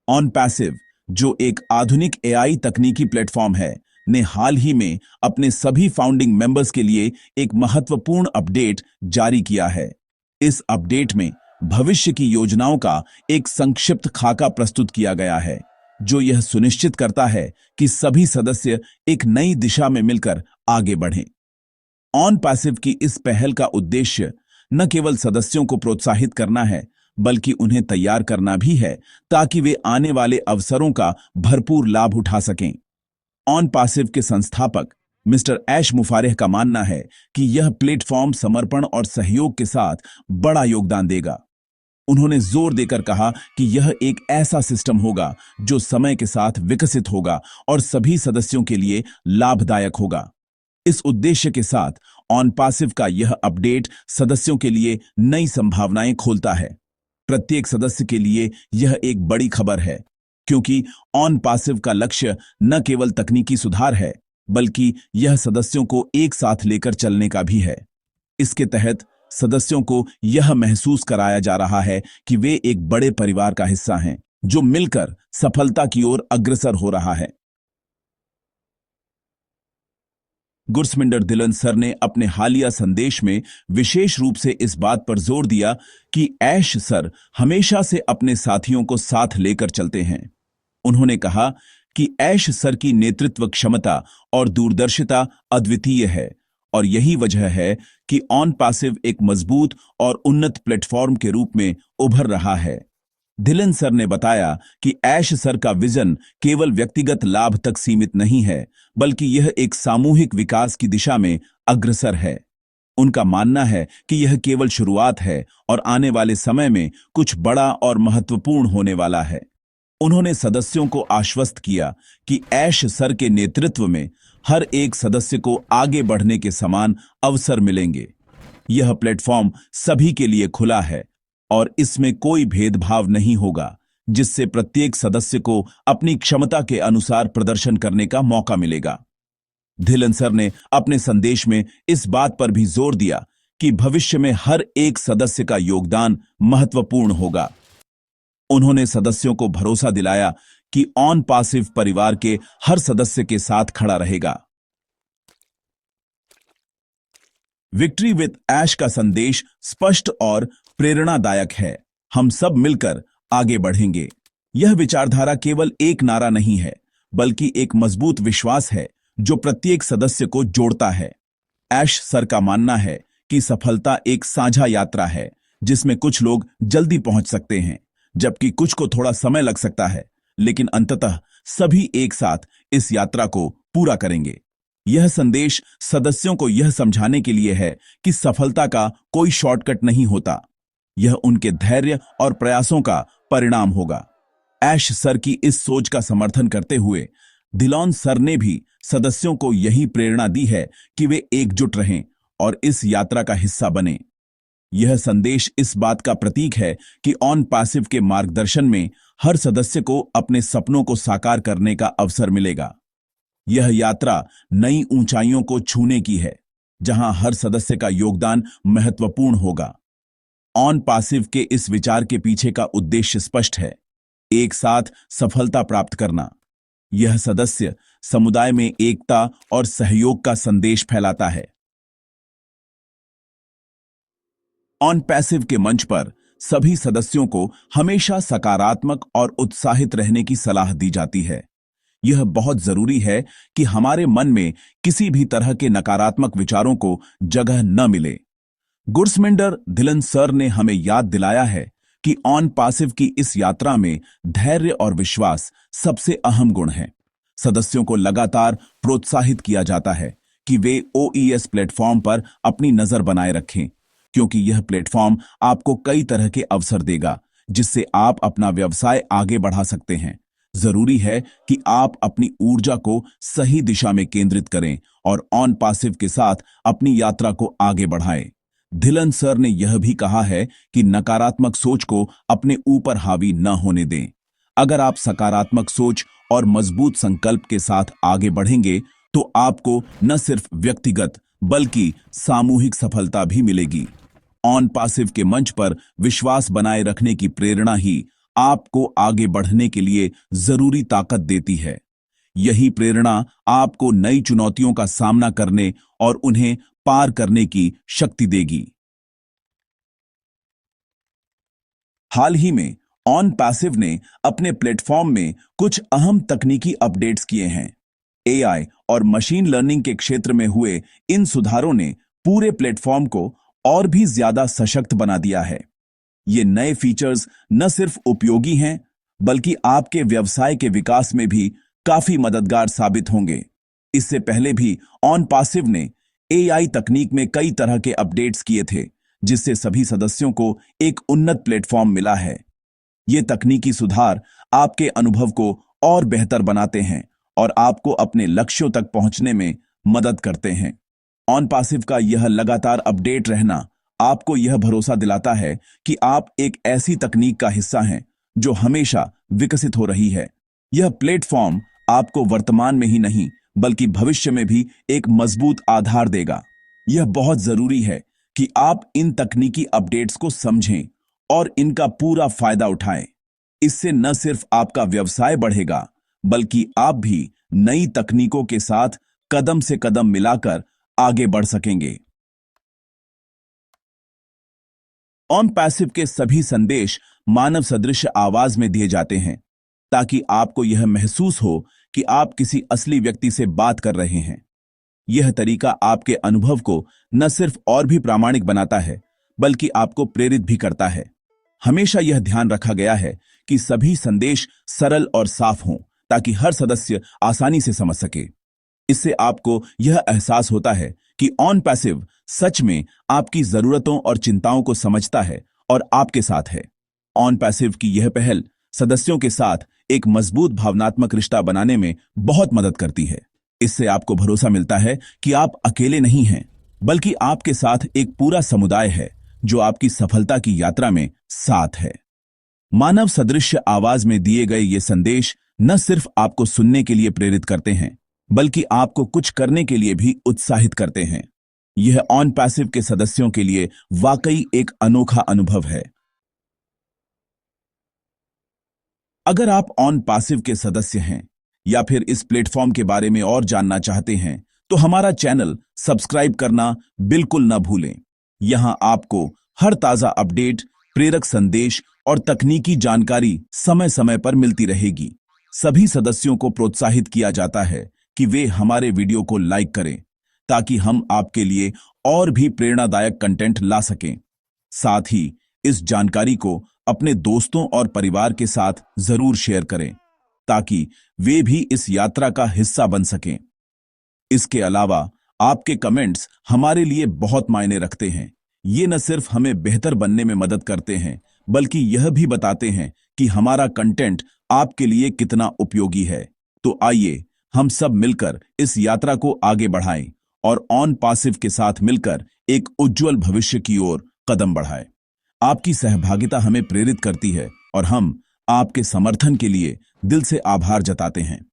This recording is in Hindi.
ऑन पैसिव, जो एक आधुनिक एआई तकनीकी प्लेटफॉर्म है, ने हाल ही में अपने सभी फाउंडिंग मेंबर्स के लिए एक महत्वपूर्ण अपडेट जारी किया है। इस अपडेट में भविष्य की योजनाओं का एक संक्षिप्त खाका प्रस्तुत किया गया है, जो यह सुनिश्चित करता है कि सभी सदस्य एक नई दिशा में मिलकर आगे बढ़ें। ऑन पैसिव की इस पहल का उद्देश्य न केवल सदस्यों को प्रोत्साहित करना है, बल्कि उन्हें तैयार करना भी है ताकि वे आने वाले अवसरों का भरपूर लाभ उठा सकें। ऑन पैसिव के संस्थापक मिस्टर ऐश मुफारेह का मानना है कि यह प्लेटफॉर्म समर्पण और सहयोग के साथ बड़ा योगदान देगा। उन्होंने जोर देकर कहा कि यह एक ऐसा सिस्टम होगा जो समय के साथ विकसित होगा और सभी सदस्यों के लिए लाभदायक होगा। इस उद्देश्य के साथ ऑन पैसिव का यह अपडेट सदस्यों के लिए नई संभावनाएं खोलता है। प्रत्येक सदस्य के लिए यह एक बड़ी खबर है, क्योंकि ऑन पैसिव का लक्ष्य न केवल तकनीकी सुधार है, बल्कि यह सदस्यों को एक साथ लेकर चलने का भी है। इसके तहत सदस्यों को यह महसूस कराया जा रहा है कि वे एक बड़े परिवार का हिस्सा हैं, जो मिलकर सफलता की ओर अग्रसर हो रहा है। गुरस्मिंडर दिलन सर ने अपने हालिया संदेश में विशेष रूप से इस बात पर जोर दिया कि ऐश सर हमेशा से अपने साथियों को साथ लेकर चलते हैं। उन्होंने कहा कि ऐश सर की नेतृत्व क्षमता और दूरदर्शिता अद्वितीय है, और यही वजह है कि ऑन पैसिव एक मजबूत और उन्नत प्लेटफॉर्म के रूप में उभर रहा है। धिलन सर ने बताया कि ऐश सर का विजन केवल व्यक्तिगत लाभ तक सीमित नहीं है, बल्कि यह एक सामूहिक विकास की दिशा में अग्रसर है। उनका मानना है कि यह केवल शुरुआत है और आने वाले समय में कुछ बड़ा और महत्वपूर्ण होने वाला है। उन्होंने सदस्यों को आश्वस्त किया कि ऐश सर के नेतृत्व में हर एक सदस्य को आगे बढ़ने के समान अवसर मिलेंगे। यह प्लेटफॉर्म सभी के लिए खुला है और इसमें कोई भेदभाव नहीं होगा, जिससे प्रत्येक सदस्य को अपनी क्षमता के अनुसार प्रदर्शन करने का मौका मिलेगा। धिलन सर ने अपने संदेश में इस बात पर भी जोर दिया कि भविष्य में हर एक सदस्य का योगदान महत्वपूर्ण होगा। उन्होंने सदस्यों को भरोसा दिलाया कि ऑन पैसिव परिवार के हर सदस्य के साथ खड़ा रहेगा। विक्ट्री विद ऐश का संदेश स्पष्ट और प्रेरणादायक है। हम सब मिलकर आगे बढ़ेंगे। यह विचारधारा केवल एक नारा नहीं है, बल्कि एक मजबूत विश्वास है जो प्रत्येक सदस्य को जोड़ता है। ऐश सर का मानना है कि सफलता एक साझा यात्रा है, जिसमें कुछ लोग जल्दी पहुंच सकते हैं, जबकि कुछ को थोड़ा समय लग सकता है, लेकिन अंततः सभी एक साथ इस यात्रा को पूरा करेंगे। यह संदेश सदस्यों को यह समझाने के लिए है कि सफलता का कोई शॉर्टकट नहीं होता, यह उनके धैर्य और प्रयासों का परिणाम होगा। ऐश सर की इस सोच का समर्थन करते हुए डिलन सर ने भी सदस्यों को यही प्रेरणा दी है कि वे एकजुट रहें और इस यात्रा का हिस्सा बनें। यह संदेश इस बात का प्रतीक है कि ऑन पैसिव के मार्गदर्शन में हर सदस्य को अपने सपनों को साकार करने का अवसर मिलेगा। यह यात्रा नई ऊंचाइयों को छूने की है, जहां हर सदस्य का योगदान महत्वपूर्ण होगा। ऑन पैसिव के इस विचार के पीछे का उद्देश्य स्पष्ट है, एक साथ सफलता प्राप्त करना। यह सदस्य समुदाय में एकता और सहयोग का संदेश फैलाता है। ऑन पैसिव के मंच पर सभी सदस्यों को हमेशा सकारात्मक और उत्साहित रहने की सलाह दी जाती है। यह बहुत जरूरी है कि हमारे मन में किसी भी तरह के नकारात्मक विचारों को जगह न मिले। गुरस्मिंडर दिलन सर ने हमें याद दिलाया है कि ऑन पैसिव की इस यात्रा में धैर्य और विश्वास सबसे अहम गुण हैं। सदस्यों को लगातार प्रोत्साहित किया जाता है कि वे ओईएस प्लेटफॉर्म पर अपनी नजर बनाए रखें, क्योंकि यह प्लेटफॉर्म आपको कई तरह के अवसर देगा, जिससे आप अपना व्यवसाय आगे बढ़ा सकते हैं। जरूरी है कि आप अपनी ऊर्जा को सही दिशा में केंद्रित करें और ऑन पैसिव के साथ अपनी यात्रा को आगे बढ़ाएं। धिलन सर ने यह भी कहा है कि नकारात्मक सोच को अपने ऊपर हावी न होने दें। अगर आप सकारात्मक सोच और मजबूत संकल्प के साथ आगे बढ़ेंगे, तो आपको न सिर्फ व्यक्तिगत बल्कि सामूहिक सफलता भी मिलेगी। ऑन पैसिव के मंच पर विश्वास बनाए रखने की प्रेरणा ही आपको आगे बढ़ने के लिए जरूरी ताकत देती है। यही प्रेरणा आपको नई चुनौतियों का सामना करने और उन्हें पार करने की शक्ति देगी। हाल ही में ऑन पैसिव ने अपने प्लेटफॉर्म में कुछ अहम तकनीकी अपडेट्स किए हैं। एआई और मशीन लर्निंग के क्षेत्र में हुए इन सुधारों ने पूरे प्लेटफॉर्म को और भी ज्यादा सशक्त बना दिया है। ये नए फीचर्स न सिर्फ उपयोगी हैं, बल्कि आपके व्यवसाय के विकास में भी काफी मददगार साबित होंगे। इससे पहले भी ऑन पैसिव ने एआई तकनीक में कई तरह के अपडेट्स किए थे, जिससे सभी सदस्यों को एक उन्नत प्लेटफॉर्म मिला है। ये तकनीकी सुधार आपके अनुभव को और बेहतर बनाते हैं और आपको अपने लक्ष्यों तक पहुंचने में मदद करते हैं। ऑन पैसिव का यह लगातार अपडेट रहना आपको यह भरोसा दिलाता है कि आप एक ऐसी तकनीक का हिस्सा हैं जो हमेशा विकसित हो रही है। यह प्लेटफॉर्म आपको वर्तमान में ही नहीं, बल्कि भविष्य में भी एक मजबूत आधार देगा। यह बहुत जरूरी है कि आप इन तकनीकी अपडेट्स को समझें और इनका पूरा फायदा उठाएं। इससे न सिर्फ आपका व्यवसाय बढ़ेगा, बल्कि आप भी नई तकनीकों के साथ कदम से कदम मिलाकर आगे बढ़ सकेंगे। ऑन पैसिव के सभी संदेश मानव सदृश आवाज में दिए जाते हैं, ताकि आपको यह महसूस हो कि आप किसी असली व्यक्ति से बात कर रहे हैं। यह तरीका आपके अनुभव को न सिर्फ और भी प्रामाणिक बनाता है, बल्कि आपको प्रेरित भी करता है। हमेशा यह ध्यान रखा गया है कि सभी संदेश सरल और साफ हों, ताकि हर सदस्य आसानी से समझ सके। इससे आपको यह एहसास होता है कि ऑन पैसिव सच में आपकी जरूरतों और चिंताओं को समझता है और आपके साथ है। ऑन पैसिव की यह पहल सदस्यों के साथ एक मजबूत भावनात्मक रिश्ता बनाने में बहुत मदद करती है। इससे आपको भरोसा मिलता है कि आप अकेले नहीं हैं, बल्कि आपके साथ एक पूरा समुदाय है जो आपकी सफलता की यात्रा में साथ है। मानव सदृश आवाज में दिए गए ये संदेश न सिर्फ आपको सुनने के लिए प्रेरित करते हैं, बल्कि आपको कुछ करने के लिए भी उत्साहित करते हैं। यह ऑन पैसिव के सदस्यों के लिए वाकई एक अनोखा अनुभव है। अगर आप ऑन पैसिव के सदस्य हैं या फिर इस प्लेटफॉर्म के बारे में और जानना चाहते हैं, तो हमारा चैनल सब्सक्राइब करना बिल्कुल न भूलें। यहां आपको हर ताजा अपडेट, प्रेरक संदेश और तकनीकी जानकारी समय समय पर मिलती रहेगी। सभी सदस्यों को प्रोत्साहित किया जाता है कि वे हमारे वीडियो को लाइक करें, ताकि हम आपके लिए और भी प्रेरणादायक कंटेंट ला सकें। साथ ही इस जानकारी को अपने दोस्तों और परिवार के साथ जरूर शेयर करें, ताकि वे भी इस यात्रा का हिस्सा बन सकें। इसके अलावा आपके कमेंट्स हमारे लिए बहुत मायने रखते हैं। ये न सिर्फ हमें बेहतर बनने में मदद करते हैं, बल्कि यह भी बताते हैं कि हमारा कंटेंट आपके लिए कितना उपयोगी है। तो आइए हम सब मिलकर इस यात्रा को आगे बढ़ाएं और ऑन पैसिव के साथ मिलकर एक उज्जवल भविष्य की ओर कदम बढ़ाएं। आपकी सहभागिता हमें प्रेरित करती है और हम आपके समर्थन के लिए दिल से आभार जताते हैं।